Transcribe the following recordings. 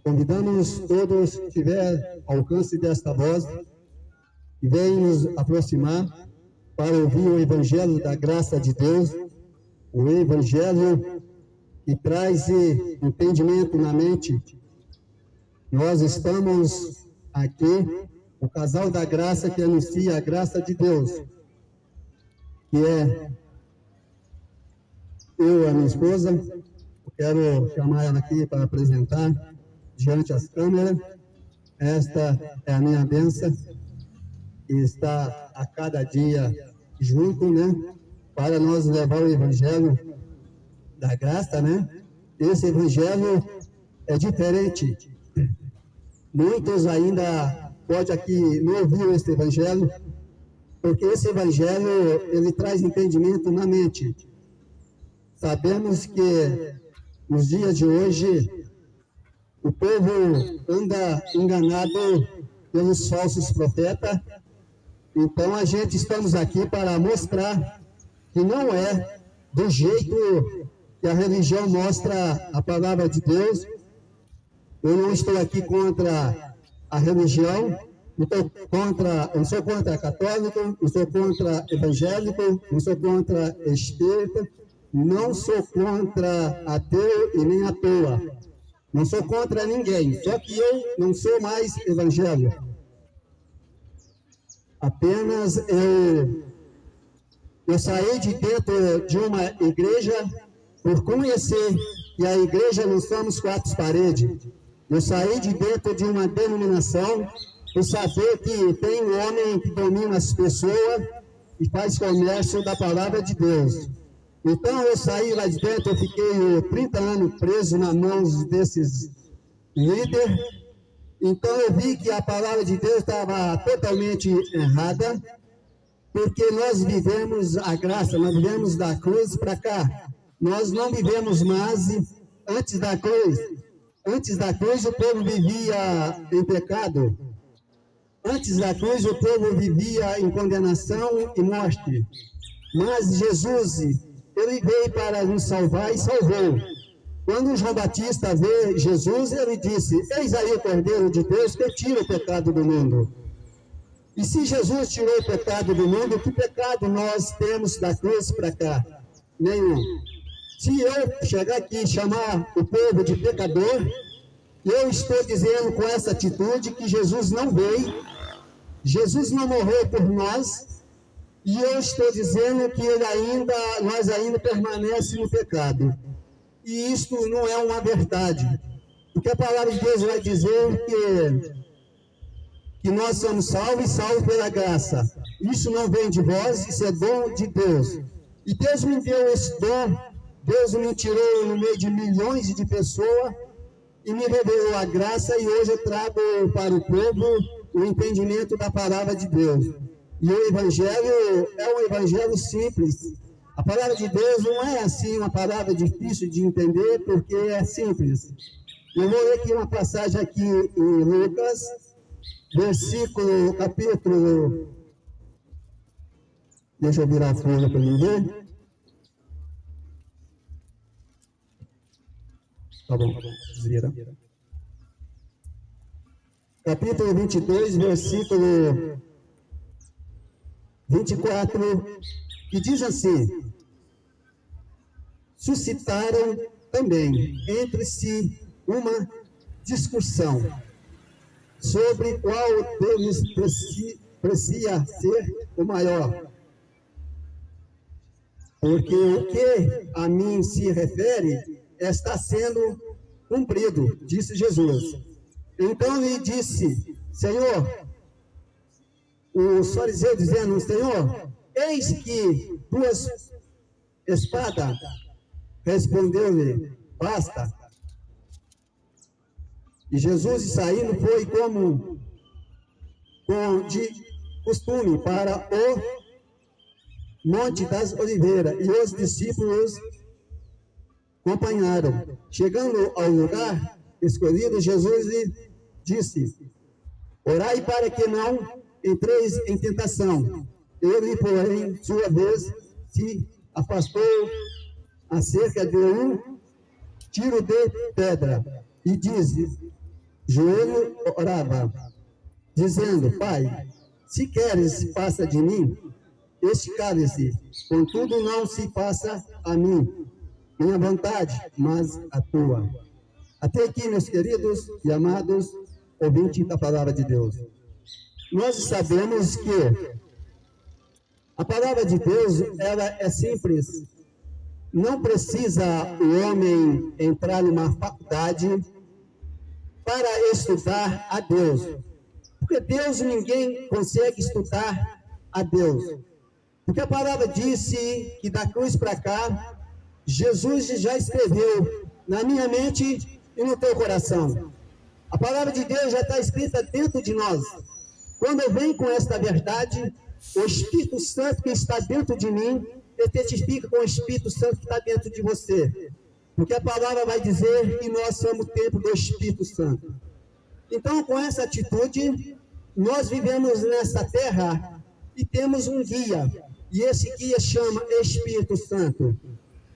Convidamos todos que tiver alcance desta voz, que venham nos aproximar para ouvir o Evangelho da graça de Deus, o Evangelho que traz entendimento na mente. Nós estamos aqui, o casal da graça que anuncia a graça de Deus, que é eu e a minha esposa. Eu quero chamar ela aqui para apresentar diante das câmeras. Esta é a minha bênção, que está a cada dia junto, né, para nós levar o Evangelho da graça, né? Esse Evangelho é diferente. Muitos ainda podem aqui não ouvir esse Evangelho, porque esse Evangelho, ele traz entendimento na mente. Sabemos que nos dias de hoje, o povo anda enganado pelos falsos profetas. Então, a gente estamos aqui para mostrar que não é do jeito que a religião mostra a palavra de Deus. Eu não estou aqui contra a religião, não sou contra católico, não sou contra evangélico, não sou contra espírita, não sou contra ateu e nem à toa. Não sou contra ninguém, só que eu não sou mais evangélico. Apenas eu saí de dentro de uma igreja por conhecer que a igreja não somos quatro paredes. Eu saí de dentro de uma denominação por saber que tem um homem que domina as pessoas e faz comércio da palavra de Deus. Então eu saí lá de dentro, eu fiquei 30 anos preso nas mãos desses líderes. Então eu vi que a palavra de Deus estava totalmente errada, porque nós vivemos a graça, nós vivemos da cruz para cá. Nós não vivemos mais antes da cruz. Antes da cruz o povo vivia em pecado. Antes da cruz o povo vivia em condenação e morte. Mas Jesus, ele veio para nos salvar e salvou. Quando João Batista vê Jesus, ele disse: eis aí o Cordeiro de Deus que tira o pecado do mundo. E se Jesus tirou o pecado do mundo, que pecado nós temos da cruz para cá? Nenhum. Se eu chegar aqui e chamar o povo de pecador, eu estou dizendo com essa atitude que Jesus não veio, Jesus não morreu por nós, e eu estou dizendo que nós ainda permanecemos no pecado. E isto não é uma verdade. Porque a palavra de Deus vai dizer que nós somos salvos e salvos pela graça. Isso não vem de vós, isso é dom de Deus. E Deus me deu esse dom, Deus me tirou no meio de milhões de pessoas e me revelou a graça, e hoje eu trago para o povo o entendimento da palavra de Deus. E o Evangelho é um Evangelho simples. A palavra de Deus não é assim uma palavra difícil de entender, porque é simples. Eu vou ler aqui uma passagem aqui em Lucas, capítulo... Deixa eu virar a folha para mim ver. Tá bom, vira. Capítulo 22, versículo 24, que diz assim: suscitaram também entre si uma discussão sobre qual deles precisa ser o maior. Porque o que a mim se refere está sendo cumprido, disse Jesus. Então lhe disse: Senhor, os fariseus dizendo: Senhor, eis que duas espadas. Respondeu-lhe: basta. E Jesus, saindo, foi como de costume para o Monte das Oliveiras, e os discípulos acompanharam. Chegando ao lugar escolhido, Jesus lhe disse: orai para que não entreis em tentação. Ele, porém, sua vez, se afastou a cerca de um tiro de pedra, e joelho orava, dizendo: Pai, se queres, passa de mim este cálice, contudo não se passa a mim, minha vontade, mas a tua. Até aqui, meus queridos e amados ouvintes da palavra de Deus. Nós sabemos que a palavra de Deus, ela é simples. Não precisa o homem entrar numa faculdade para estudar a Deus. Porque Deus, ninguém consegue estudar a Deus. Porque a palavra disse que da cruz para cá, Jesus já escreveu na minha mente e no teu coração. A palavra de Deus já está escrita dentro de nós. Quando eu venho com esta verdade, o Espírito Santo que está dentro de mim, ele testifica com o Espírito Santo que está dentro de você. Porque a palavra vai dizer que nós somos o templo do Espírito Santo. Então, com essa atitude, nós vivemos nessa terra e temos um guia. E esse guia chama Espírito Santo.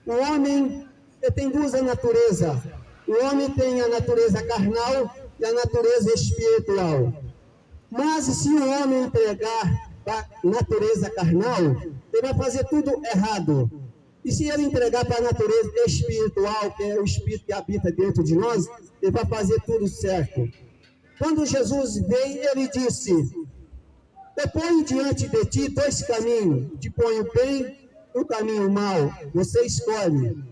O homem tem duas naturezas. O homem tem a natureza carnal e a natureza espiritual. Mas se o homem entregar para a natureza carnal, ele vai fazer tudo errado. E se ele entregar para a natureza espiritual, que é o Espírito que habita dentro de nós, ele vai fazer tudo certo. Quando Jesus veio, ele disse: eu ponho diante de ti dois caminhos, te ponho o bem e o caminho mau, você escolhe.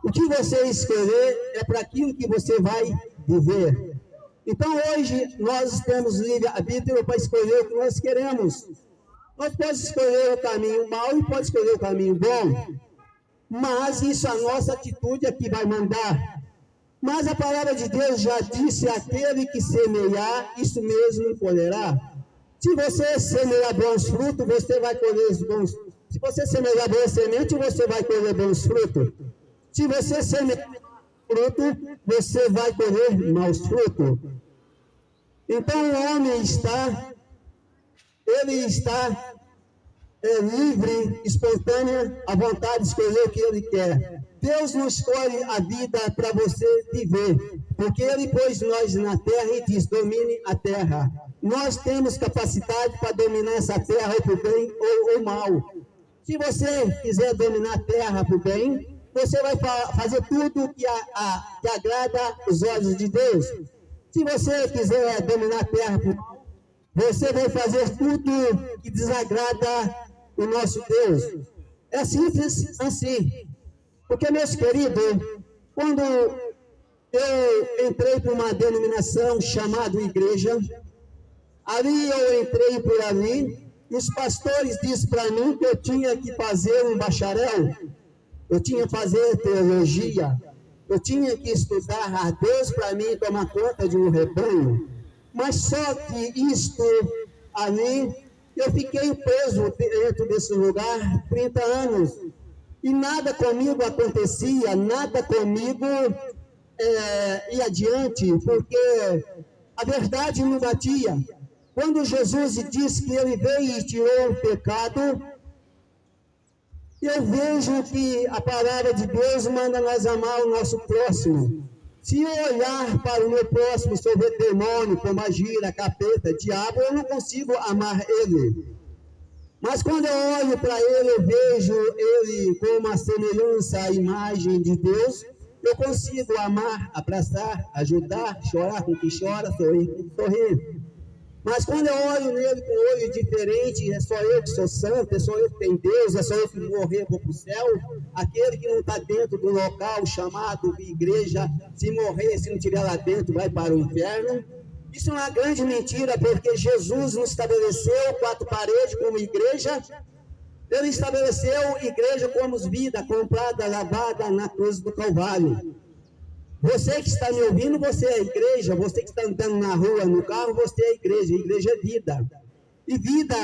O que você escolher é para aquilo que você vai viver. Então hoje nós temos livre-arbítrio para escolher o que nós queremos. Nós podemos escolher o caminho mau e podemos escolher o caminho bom. Mas isso, a nossa atitude é que vai mandar. Mas a palavra de Deus já disse: aquele que semear, isso mesmo colherá. Se você semear bons frutos, você vai colher os bons. Se você semear boa semente, você vai colher bons frutos. Se você semear fruto, você vai colher maus frutos. Então o homem está livre, espontânea, à vontade de escolher o que ele quer. Deus não escolhe a vida para você viver, porque ele pôs nós na terra e diz: domine a terra. Nós temos capacidade para dominar essa terra, ou para o bem ou o mal. Se você quiser dominar a terra para o bem, você vai fazer tudo que agrada os olhos de Deus. Se você quiser dominar a terra para o mal, você vai fazer tudo que desagrada o nosso Deus. É simples assim. Porque, meus queridos, quando eu entrei para uma denominação chamada igreja, ali eu entrei por ali, e os pastores disseram para mim que eu tinha que fazer um bacharel, eu tinha que fazer teologia, eu tinha que estudar a Deus para mim tomar conta de um rebanho. Mas só que isto ali, eu fiquei preso dentro desse lugar 30 anos. E nada comigo acontecia, nada comigo ia adiante, porque a verdade não batia. Quando Jesus disse que ele veio e tirou o pecado, eu vejo que a palavra de Deus manda nós amar o nosso próximo. Se eu olhar para o meu próximo, se eu ver demônio, pombagira, capeta, diabo, eu não consigo amar ele. Mas quando eu olho para ele, eu vejo ele com uma semelhança à imagem de Deus, eu consigo amar, abraçar, ajudar, chorar com quem chora, sorrir com quem sorri. Mas quando eu olho nele com um olho diferente, é só eu que sou santo, é só eu que tenho Deus, é só eu que morrer vou para o céu. Aquele que não está dentro do local chamado igreja, se morrer, se não estiver lá dentro, vai para o inferno. Isso é uma grande mentira, porque Jesus não estabeleceu 4 paredes como igreja. Ele estabeleceu igreja como vida, comprada, lavada na cruz do Calvário. Você que está me ouvindo, você é igreja. Você que está andando na rua, no carro, você é igreja. Igreja é vida. E vida,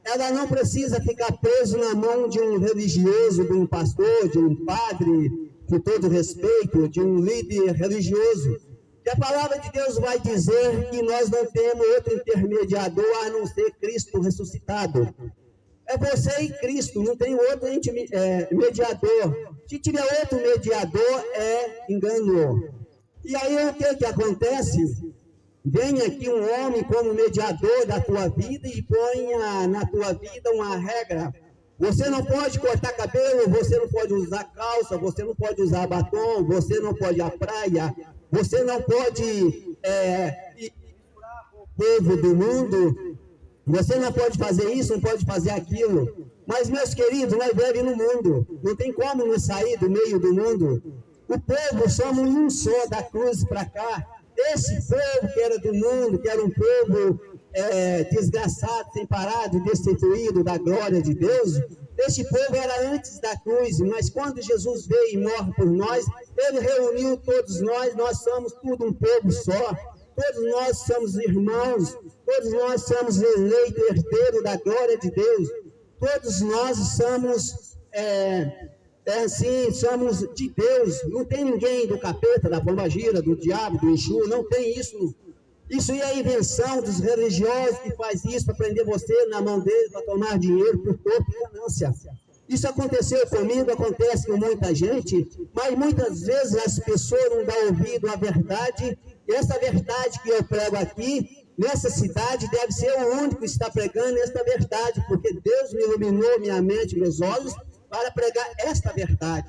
ela não precisa ficar preso na mão de um religioso, de um pastor, de um padre, com todo respeito, de um líder religioso. Que a palavra de Deus vai dizer que nós não temos outro intermediador a não ser Cristo ressuscitado. É você e Cristo, não tem outro mediador. Se tiver outro mediador, é engano. E aí o que acontece? Vem aqui um homem como mediador da tua vida e põe na tua vida uma regra. Você não pode cortar cabelo, você não pode usar calça, você não pode usar batom, você não pode ir à praia, você não pode ir com o povo do mundo, você não pode fazer isso, não pode fazer aquilo. Mas, meus queridos, nós vivemos no mundo, não tem como nos sair do meio do mundo. O povo somos um só, da cruz para cá. Esse povo que era do mundo, que era um povo desgraçado, separado, destituído da glória de Deus, esse povo era antes da cruz, mas quando Jesus veio e morre por nós, ele reuniu todos nós somos tudo um povo só, todos nós somos irmãos, todos nós somos eleitos herdeiros da glória de Deus, todos nós somos somos de Deus, não tem ninguém do capeta, da pombagira, do diabo, do Exu, não tem isso. Isso é a invenção dos religiosos que faz isso para prender você na mão deles, para tomar dinheiro por corpo e ganância. Isso aconteceu comigo, acontece com muita gente, mas muitas vezes as pessoas não dão ouvido à verdade, e essa verdade que eu prego aqui, nessa cidade, deve ser o único que está pregando esta verdade, porque Deus me iluminou minha mente, meus olhos, para pregar esta verdade.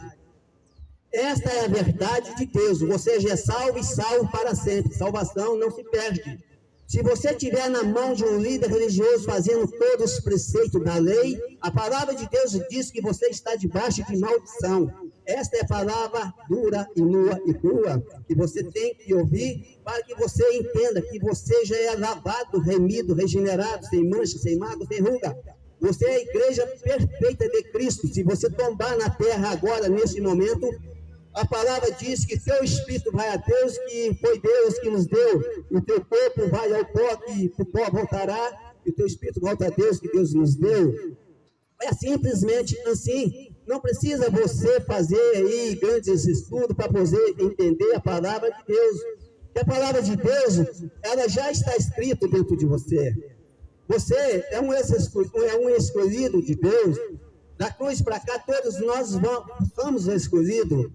Esta é a verdade de Deus. Você já é salvo e salvo para sempre. Salvação não se perde. Se você estiver na mão de um líder religioso fazendo todos os preceitos da lei, a palavra de Deus diz que você está debaixo de maldição. Esta é a palavra dura e nua e crua que você tem que ouvir para que você entenda que você já é lavado, remido, regenerado, sem mancha, sem mágoa, sem ruga. Você é a igreja perfeita de Cristo. Se você tombar na terra agora, nesse momento, a palavra diz que teu espírito vai a Deus, que foi Deus que nos deu. O teu corpo vai ao pó, que o pó voltará. E o teu espírito volta a Deus, que Deus nos deu. É simplesmente assim. Não precisa você fazer aí grandes estudos para poder entender a palavra de Deus. Porque a palavra de Deus, ela já está escrita dentro de você. Você é um escolhido de Deus. Da cruz para cá, todos nós somos escolhidos.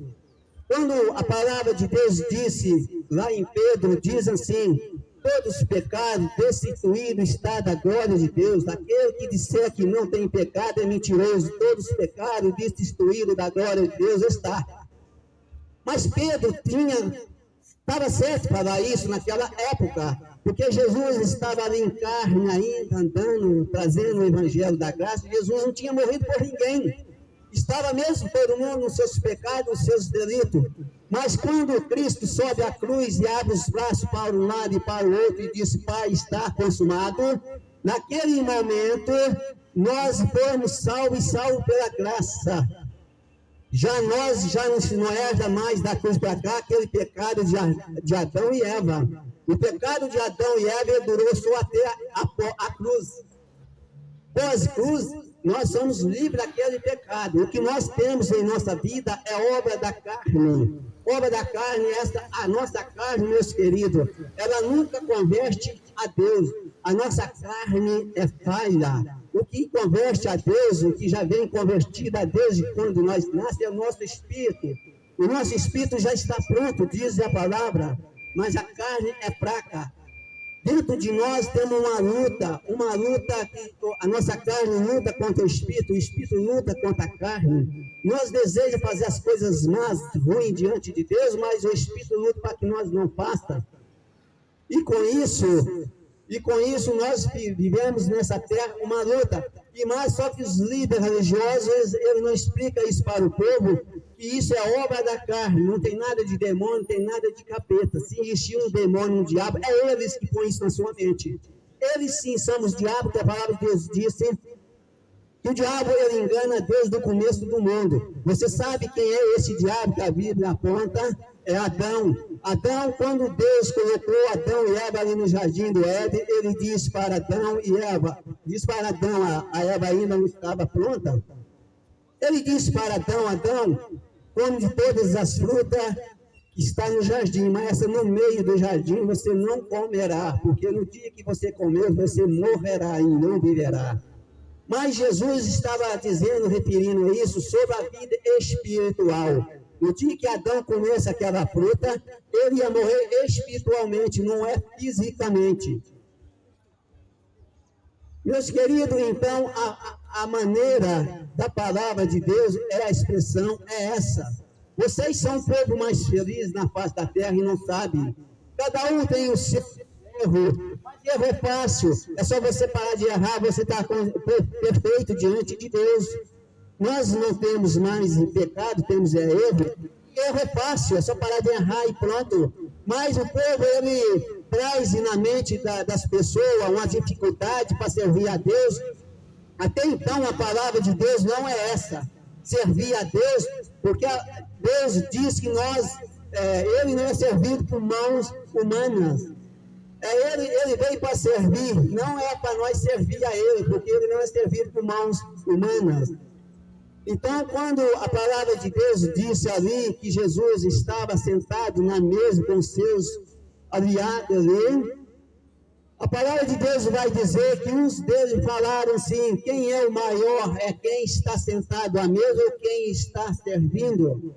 Quando a palavra de Deus disse, lá em Pedro, diz assim: todos os pecados destituídos está da glória de Deus. Aquele que disser que não tem pecado é mentiroso. Todos os pecados destituídos da glória de Deus está. Mas Pedro estava certo para isso naquela época, porque Jesus estava ali em carne ainda, andando, trazendo o evangelho da graça. Jesus não tinha morrido por ninguém. Estava mesmo todo mundo nos seus pecados, nos seus delitos. Mas quando Cristo sobe à cruz e abre os braços para um lado e para o outro e diz: Pai, está consumado, naquele momento nós fomos salvos e salvos pela graça. Nós não herda mais da cruz para cá aquele pecado de Adão e Eva. O pecado de Adão e Eva durou só até a cruz. Pós-cruz, nós somos livres daquele pecado. O que nós temos em nossa vida é obra da carne. Obra da carne, a nossa carne, meus queridos, ela nunca converte a Deus. A nossa carne é falha. O que converte a Deus, o que já vem convertido a Deus de quando nós nascemos, é o nosso espírito. O nosso espírito já está pronto, diz a palavra, mas a carne é fraca. Dentro de nós temos uma luta que a nossa carne luta contra o espírito luta contra a carne. Nós desejamos fazer as coisas más, ruins diante de Deus, mas o espírito luta para que nós não façamos. E com isso nós vivemos nessa terra uma luta. E mais só que os líderes religiosos, eles não explicam isso para o povo, que isso é obra da carne, não tem nada de demônio, não tem nada de capeta. Se existir um demônio, um diabo, é eles que põem isso na sua mente. Eles sim são os diabos, que a palavra de Deus disse que o diabo ele engana Deus do começo do mundo. Você sabe quem é esse diabo que a Bíblia aponta? É Adão. Adão, quando Deus colocou Adão e Eva ali no jardim do Éden, ele disse para Adão e Eva, a Eva ainda não estava pronta. Ele disse para Adão, come de todas as frutas que está no jardim, mas essa no meio do jardim você não comerá, porque no dia que você comer, você morrerá e não viverá. Mas Jesus estava dizendo, referindo a isso, sobre a vida espiritual. No dia que Adão comesse aquela fruta, ele ia morrer espiritualmente, não é fisicamente. Meus queridos, então, a maneira da palavra de Deus, a expressão é essa. Vocês são o povo mais feliz na face da terra e não sabem. Cada um tem o seu erro. Erro é fácil, é só você parar de errar, você está perfeito diante de Deus. Nós não temos mais pecado, temos erro. Erro é fácil, é só parar de errar e pronto. Mas o povo, ele traz na mente das pessoas uma dificuldade para servir a Deus. Até então, a palavra de Deus não é essa, servir a Deus, porque Deus diz que ele não é servido por mãos humanas. Ele veio para servir, não é para nós servir a Ele, porque Ele não é servido por mãos humanas. Então, quando a palavra de Deus disse ali que Jesus estava sentado na mesa com seus aliados ali, a palavra de Deus vai dizer que uns deles falaram assim: quem é o maior é quem está sentado à mesa ou quem está servindo.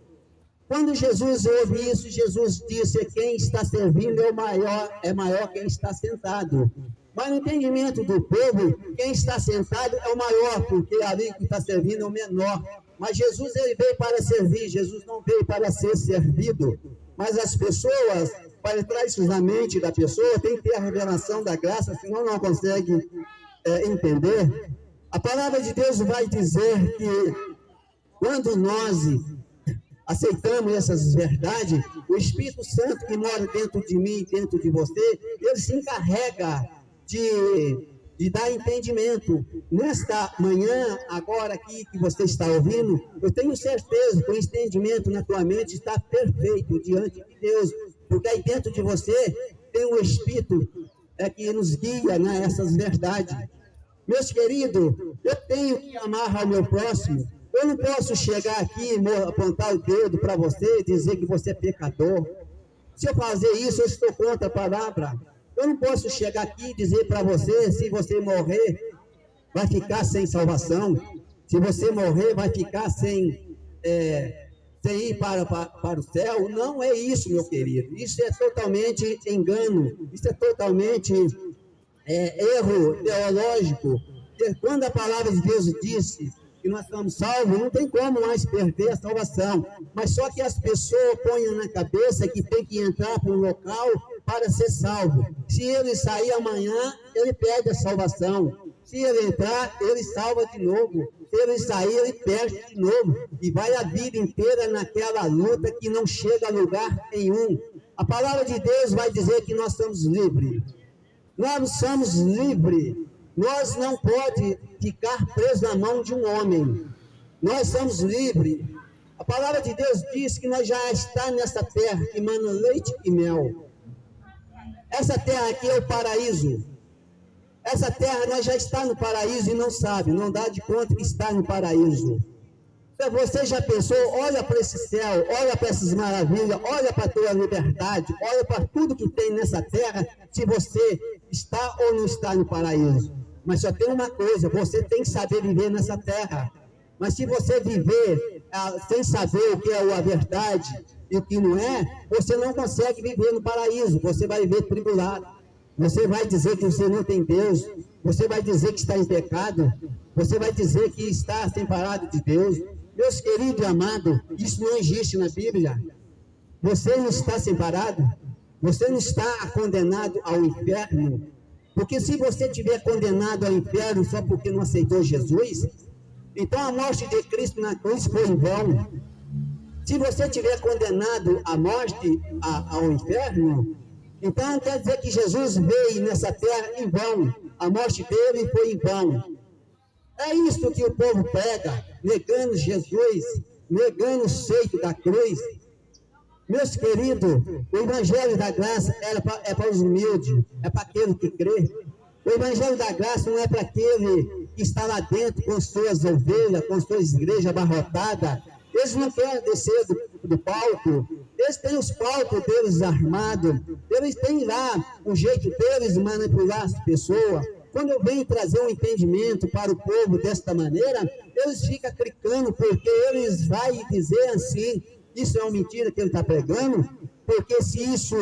Quando Jesus ouve isso, Jesus disse: quem está servindo é maior quem está sentado. Mas no entendimento do povo, quem está sentado é o maior, porque ali que está servindo é o menor. Mas Jesus, ele veio para servir, Jesus não veio para ser servido. Mas as pessoas, para entrar isso na mente da pessoa, tem que ter a revelação da graça, senão não consegue entender. A palavra de Deus vai dizer que quando nós aceitamos essas verdades, o Espírito Santo que mora dentro de mim e dentro de você, ele se encarrega de dar entendimento. Nesta manhã, agora aqui que você está ouvindo, eu tenho certeza que o entendimento na tua mente está perfeito diante de Deus, porque aí dentro de você tem um Espírito que nos guia nessas verdades. Meus queridos, eu tenho que amar ao meu próximo. Eu não posso chegar aqui e apontar o dedo para você e dizer que você é pecador. Se eu fazer isso, eu estou contra a palavra. Eu não posso chegar aqui e dizer para você, se você morrer, vai ficar sem salvação. Se você morrer, vai ficar sem ir para o céu. Não é isso, meu querido. Isso é totalmente engano. Isso é totalmente erro teológico. Quando a palavra de Deus disse que nós estamos salvos, não tem como mais perder a salvação. Mas só que as pessoas põem na cabeça que tem que entrar para um local para ser salvo. Se ele sair amanhã, ele perde a salvação. Se ele entrar, ele salva de novo. Se ele sair, ele perde de novo. E vai a vida inteira naquela luta que não chega a lugar nenhum. A palavra de Deus vai dizer que nós somos livres. Nós somos livres. Nós não podemos ficar presos na mão de um homem. Nós somos livres. A palavra de Deus diz que nós já estamos nessa terra que mana leite e mel. Essa terra aqui é o paraíso. Essa terra nós já estamos no paraíso e não sabe, não dá de conta que está no paraíso. Você já pensou, olha para esse céu, olha para essas maravilhas, olha para a tua liberdade, olha para tudo que tem nessa terra, se você está ou não está no paraíso. Mas só tem uma coisa, você tem que saber viver nessa terra. Mas se você viver sem saber o que é a verdade e o que não é, você não consegue viver no paraíso, você vai viver tribulado. Você vai dizer que você não tem Deus, você vai dizer que está em pecado, você vai dizer que está separado de Deus. Meus queridos e amados, isso não existe na Bíblia. Você não está separado, você não está condenado ao inferno, porque se você estiver condenado ao inferno só porque não aceitou Jesus, então a morte de Cristo na cruz foi em vão. Se você estiver condenado à morte, ao inferno, então quer dizer que Jesus veio nessa terra em vão. A morte dele foi em vão. É isso que o povo pega, negando Jesus, negando o seio da cruz. Meus queridos, o Evangelho da Graça é para os humildes, é para aquele que crê. O Evangelho da Graça não é para aquele que está lá dentro com suas ovelhas, com suas igrejas abarrotadas. Eles não querem descer do palco, eles têm os palcos deles armados, eles têm lá o jeito deles de manipular as pessoas. Quando eu venho trazer um entendimento para o povo desta maneira, eles ficam clicando, porque eles vão dizer assim, isso é uma mentira que ele está pregando, porque se isso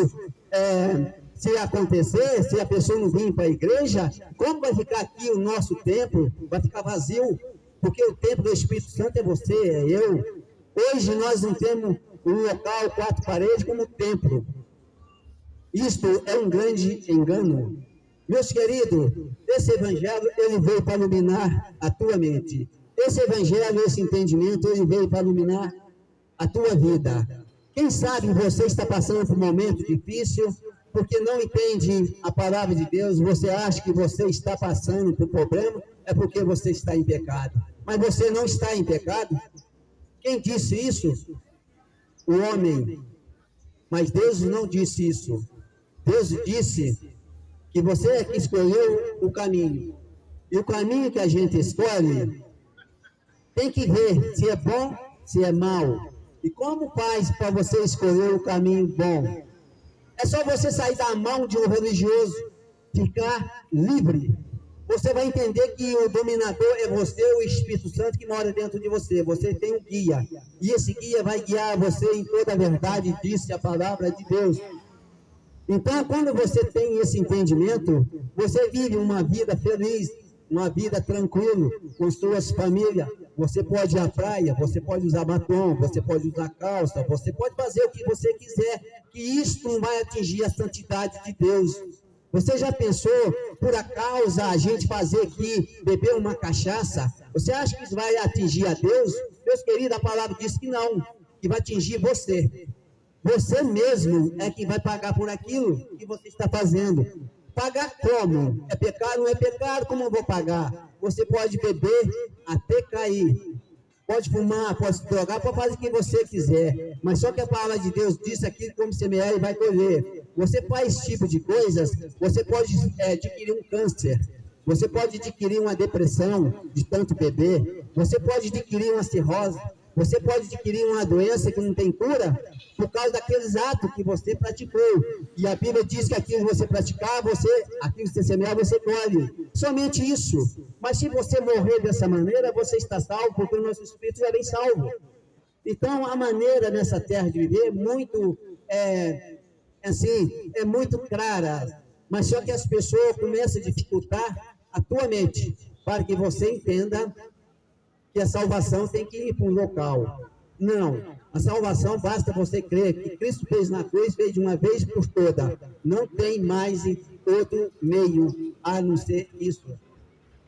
se acontecer, se a pessoa não vir para a igreja, como vai ficar aqui o nosso templo? Vai ficar vazio, porque o templo do Espírito Santo é você, é eu. Hoje nós não temos um local, 4 paredes, como templo. Isto é um grande engano. Meus queridos, esse evangelho, ele veio para iluminar a tua mente. Esse evangelho, esse entendimento, ele veio para iluminar a tua vida. Quem sabe você está passando por um momento difícil, porque não entende a palavra de Deus, você acha que você está passando por problema, é porque você está em pecado. Mas você não está em pecado. Quem disse isso? O homem. Mas Deus não disse isso. Deus disse que você é que escolheu o caminho. E o caminho que a gente escolhe, tem que ver se é bom, se é mau. E como faz para você escolher o caminho bom? É só você sair da mão de um religioso, ficar livre. Você vai entender que o dominador é você, o Espírito Santo que mora dentro de você. Você tem um guia. E esse guia vai guiar você em toda a verdade, disse a palavra de Deus. Então, quando você tem esse entendimento, você vive uma vida feliz, uma vida tranquila, com suas famílias. Você pode ir à praia, você pode usar batom, você pode usar calça, você pode fazer o que você quiser, que isso não vai atingir a santidade de Deus. Você já pensou, por acaso, a gente fazer aqui, beber uma cachaça? Você acha que isso vai atingir a Deus? Meus queridos, a palavra diz que não, que vai atingir você. Você mesmo é que vai pagar por aquilo que você está fazendo. Pagar como? É pecado? Não é pecado, como eu vou pagar? Você pode beber até cair. Pode fumar, pode se drogar, pode fazer o que você quiser. Mas só que a palavra de Deus diz aqui, como semear e vai colher. Você faz esse tipo de coisas, você pode adquirir um câncer. Você pode adquirir uma depressão de tanto beber. Você pode adquirir uma cirrose. Você pode adquirir uma doença que não tem cura por causa daqueles atos que você praticou. E a Bíblia diz que aquilo que você praticar, aquilo que você semear, você colhe. Somente isso. Mas se você morrer dessa maneira, você está salvo, porque o nosso espírito já vem salvo. Então, a maneira nessa terra de viver é muito clara. Mas só que as pessoas começam a dificultar a tua mente, para que você entenda que a salvação tem que ir para um local. Não, a salvação basta você crer que Cristo fez na cruz, fez de uma vez por toda. Não tem mais outro meio a não ser isso.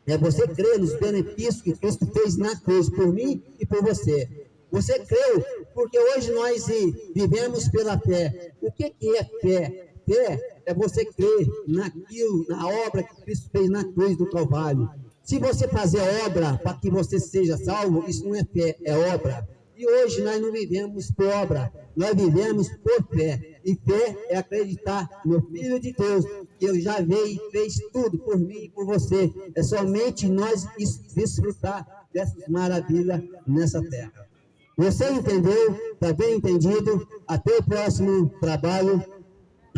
É você crer nos benefícios que Cristo fez na cruz, por mim e por você. Você creu, porque hoje nós vivemos pela fé. O que é fé? Fé é você crer naquilo, na obra que Cristo fez na cruz do Calvário. Se você fazer obra para que você seja salvo, isso não é fé, é obra. E hoje nós não vivemos por obra, nós vivemos por fé. E fé é acreditar no Filho de Deus, que ele já veio e fez tudo por mim e por você. É somente nós desfrutar dessas maravilhas nessa terra. Você entendeu? Está bem entendido? Até o próximo trabalho.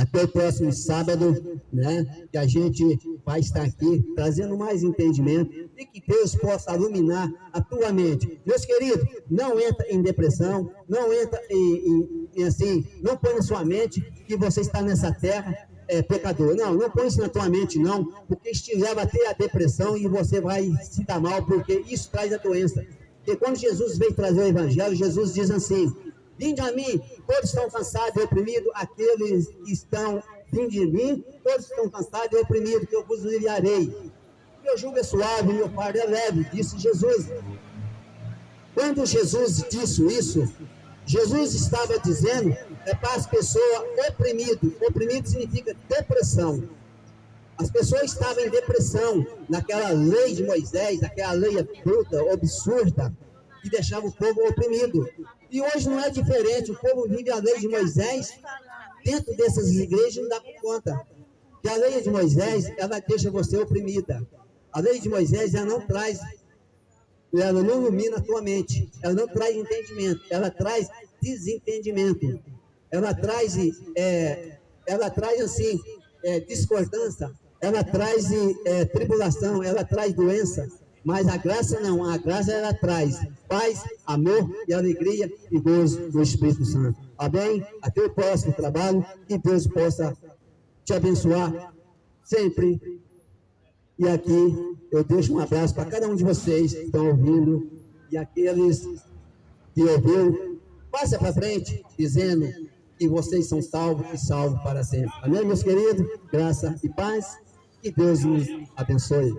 Até o próximo sábado, né, que a gente vai estar aqui trazendo mais entendimento e que Deus possa iluminar a tua mente. Meus queridos, não entra em depressão, não entra não põe na sua mente que você está nessa terra pecador. Não põe isso na tua mente não, porque isso te leva até a depressão e você vai se dar mal, porque isso traz a doença. Porque quando Jesus veio trazer o evangelho, Jesus diz assim: vinde a mim, todos estão cansados e oprimidos, aqueles que estão vindo de mim, todos estão cansados e oprimidos, que eu vos aliviarei. Meu jugo é suave, meu fardo é leve, disse Jesus. Quando Jesus disse isso, Jesus estava dizendo para as pessoas oprimidas. Oprimido significa depressão. As pessoas estavam em depressão, naquela lei de Moisés, naquela lei bruta, absurda, que deixava o povo oprimido. E hoje não é diferente, o povo vive a lei de Moisés, dentro dessas igrejas não dá por conta. Que a lei de Moisés, ela deixa você oprimida. A lei de Moisés, ela não ilumina a tua mente, ela não traz entendimento, ela traz desentendimento, ela traz discordância, ela traz tribulação, ela traz doença. Mas a graça não, a graça ela traz paz, amor e alegria e gozo do Espírito Santo. Amém? Até o próximo trabalho, que Deus possa te abençoar sempre. E aqui eu deixo um abraço para cada um de vocês que estão ouvindo e aqueles que ouviram, passa para frente dizendo que vocês são salvos e salvos para sempre. Amém, meus queridos? Graça e paz. Que Deus nos abençoe.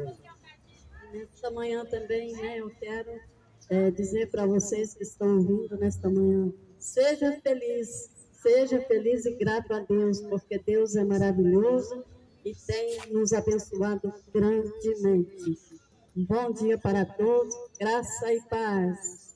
Nesta manhã também, né, eu quero dizer para vocês que estão ouvindo nesta manhã, seja feliz e grato a Deus, porque Deus é maravilhoso e tem nos abençoado grandemente. Um bom dia para todos, graça e paz.